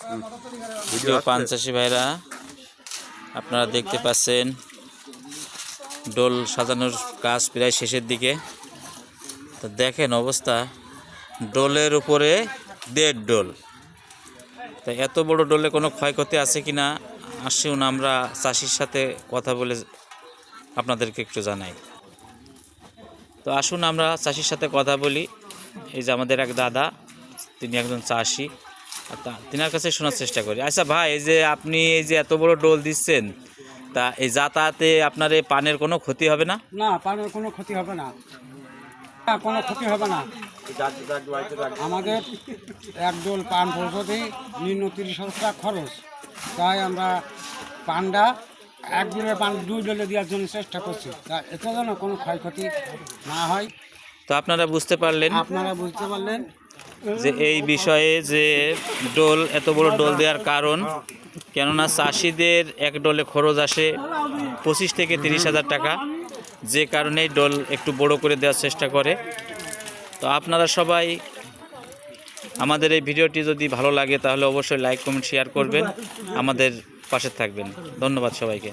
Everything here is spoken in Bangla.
প্রিয় পান চাষি ভাইরা, আপনারা দেখতে পাচ্ছেন ডোল সাজানোর কাজ প্রায় শেষের দিকে। তো দেখেন অবস্থা, ডোলের উপরে 1.5 ডোল। তো এত বড় ডোলে কোনো ক্ষয়ক্ষতি আছে কিনা আসুন আমরা চাষির সাথে কথা বলে আপনাদেরকে একটু জানাই। তো আসুন আমরা চাষির সাথে কথা বলি। এই যে আমাদের এক দাদা, তিনি একজন চাষি, তিনার কাছে শোনার চেষ্টা করি। আচ্ছা ভাই, এই যে আপনি এই যে এত বড় ডোল দিচ্ছেন, তা এই যাতায়াতে আপনার এই পানের কোনো ক্ষতি হবে না? না, পানের কোনো ক্ষতি হবে না, কোনো ক্ষতি হবে না। আমাদের এক ডোল পান পৌঁছতে নিম্ন 30,000 টাকা খরচ। তাই আমরা পানটা এক ডোলের পান 2 ডোলে দেওয়ার জন্য চেষ্টা করছি, তা এতে যেন কোনো ক্ষয়ক্ষতি না হয়। তো আপনারা বুঝতে পারলেন যে এই বিষয়ে যে ডোল, এত বড় ডোল দেওয়ার কারণ, কেননা চাষিদের এক ডোলে খরচ আসে 25 থেকে 30,000 টাকা, যে কারণেই ডোল একটু বড় করে দেওয়ার চেষ্টা করে। তো আপনারা সবাই আমাদের এই ভিডিওটি যদি ভালো লাগে তাহলে অবশ্যই লাইক, কমেন্ট, শেয়ার করবেন, আমাদের পাশে থাকবেন। ধন্যবাদ সবাইকে।